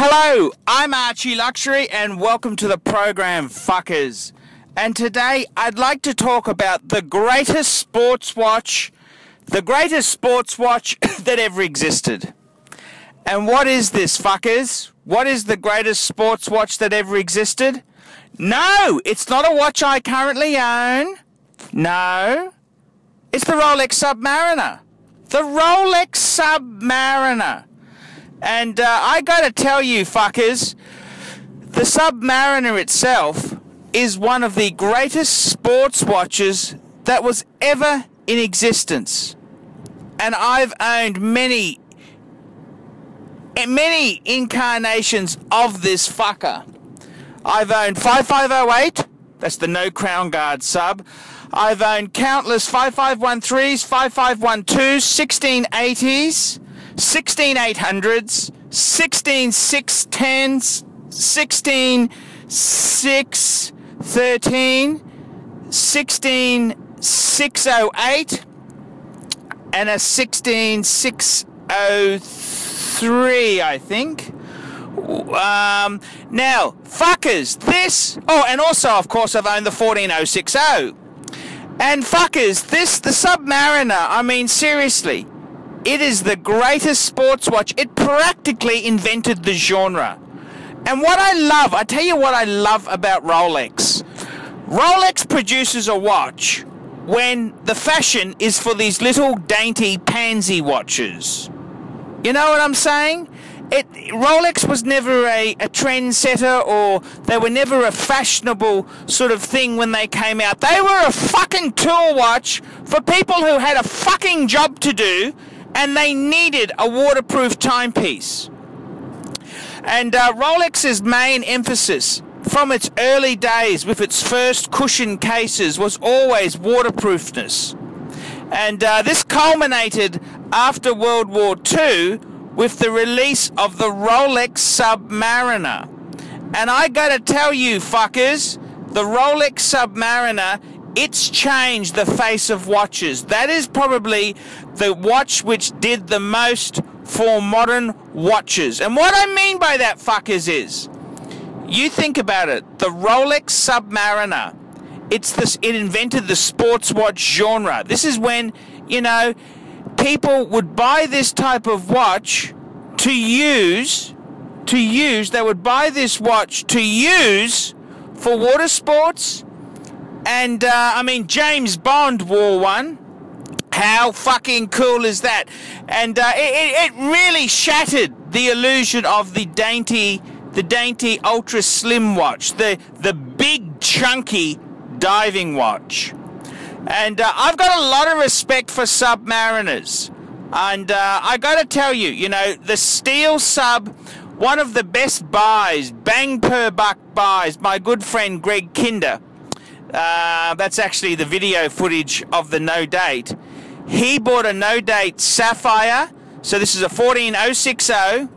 Hello, I'm Archie Luxury and welcome to the program, fuckers. And today I'd like to talk about the greatest sports watch that ever existed. And what is this, fuckers? What is the greatest sports watch that ever existed? No, it's not a watch I currently own. No, it's the Rolex Submariner. The Rolex Submariner. And I gotta tell you, fuckers, the Submariner itself is one of the greatest sports watches that was ever in existence. And I've owned many incarnations of this fucker. I've owned 5508, that's the no crown guard sub. I've owned countless 5513s, 5512s, 1680s, 16800s, 16610s, 16613, 16608, and a 16603, I think. Now, fuckers, this... Oh, and also, of course, I've owned the 14060. And fuckers, the Submariner, I mean, seriously, it is the greatest sports watch. It practically invented the genre. And what I tell you what I love about Rolex. Rolex produces a watch when the fashion is for these little dainty pansy watches. You know what I'm saying? Rolex was never a trendsetter, or they were never a fashionable sort of thing when they came out. They were a fucking tool watch for people who had a fucking job to do and they needed a waterproof timepiece. And Rolex's main emphasis from its early days with its first cushion cases was always waterproofness. And this culminated after World War II with the release of the Rolex Submariner. And I gotta tell you, fuckers, the Rolex Submariner, it's changed the face of watches. That is probably the watch which did the most for modern watches. And what I mean by that, fuckers, is, you think about it, the Rolex Submariner, it invented the sports watch genre. This is when, you know, people would buy this type of watch to use, they would buy this watch to use for water sports. And, I mean, James Bond wore one. How fucking cool is that? And it really shattered the illusion of the dainty ultra slim watch, the big chunky diving watch. And I've got a lot of respect for Submariners. And I gotta tell you, you know, the Steel Sub, one of the best buys, bang per buck buys, my good friend Greg Kinder, that's actually the video footage of the no date. He bought a no date Sapphire, so this is a 14060,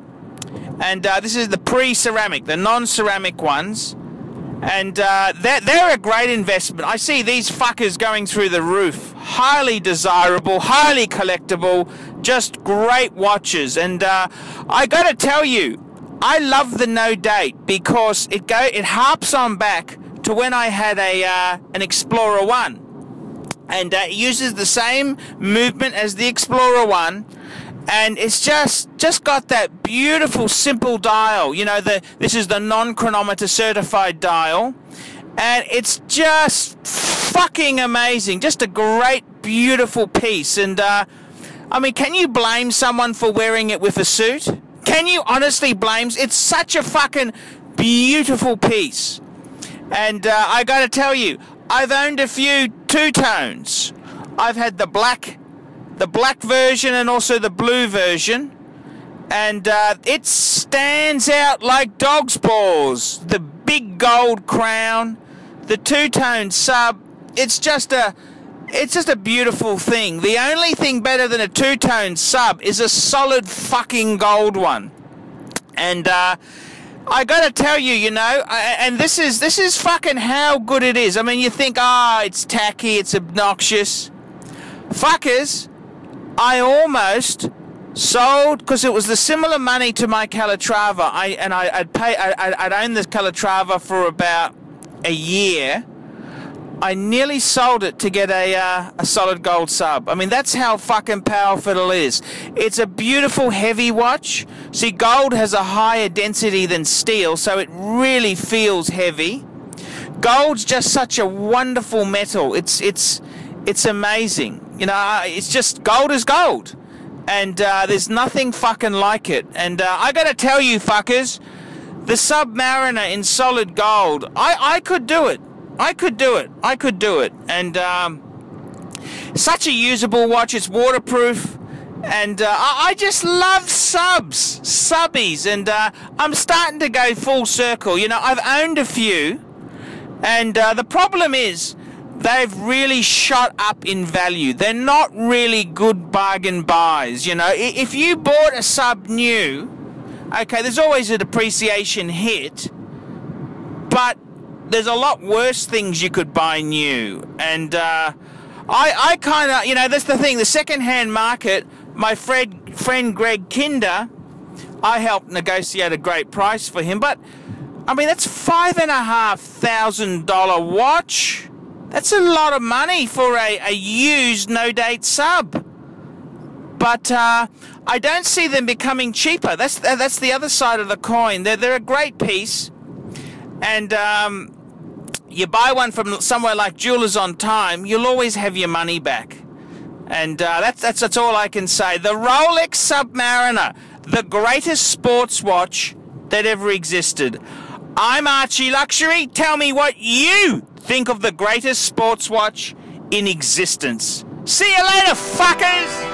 and this is the pre-ceramic, the non-ceramic ones. And they're a great investment. I see these fuckers going through the roof. Highly desirable, highly collectible, just great watches. And I gotta tell you, I love the no date because it harps on back to when I had an Explorer 1. And it uses the same movement as the Explorer 1. And it's just got that beautiful, simple dial. You know, this is the non-chronometer certified dial. And it's just fucking amazing. Just a great, beautiful piece. And, I mean, can you blame someone for wearing it with a suit? Can you honestly blame? It's such a fucking beautiful piece. And I gotta tell you, I've owned a few two-tones. I've had the black version and also the blue version, and it stands out like dog's balls. The big gold crown, the two-tone sub, it's just a beautiful thing. The only thing better than a two-tone sub is a solid fucking gold one. And I gotta tell you, you know, and this is fucking how good it is. I mean, you think, it's tacky, it's obnoxious. Fuckers, I almost Sold because it was the similar money to my Calatrava. I'd owned this Calatrava for about a year. I nearly sold it to get a solid gold sub. I mean, that's how fucking powerful it is. It's a beautiful heavy watch. See, gold has a higher density than steel, so it really feels heavy. Gold's just such a wonderful metal. It's amazing. You know, it's just gold is gold. And there's nothing fucking like it. And I gotta tell you, fuckers, the Submariner in solid gold, I could do it. I could do it. And such a usable watch. It's waterproof. And I just love subbies. And I'm starting to go full circle. You know, I've owned a few. And the problem is, they've really shot up in value. They're not really good bargain buys. You know, if you bought a sub new, okay, there's always a depreciation hit. But there's a lot worse things you could buy new. And I kind of, you know, that's the thing, the second-hand market, my friend Greg Kinder, I helped negotiate a great price for him, but, I mean, that's $5,500 watch. That's a lot of money for a used no-date sub. But I don't see them becoming cheaper. That's the other side of the coin. They're a great piece. And you buy one from somewhere like Jewelers on Time, you'll always have your money back. And that's all I can say. The Rolex Submariner, the greatest sports watch that ever existed. I'm Archie Luxury. Tell me what you think of the greatest sports watch in existence. See you later, fuckers!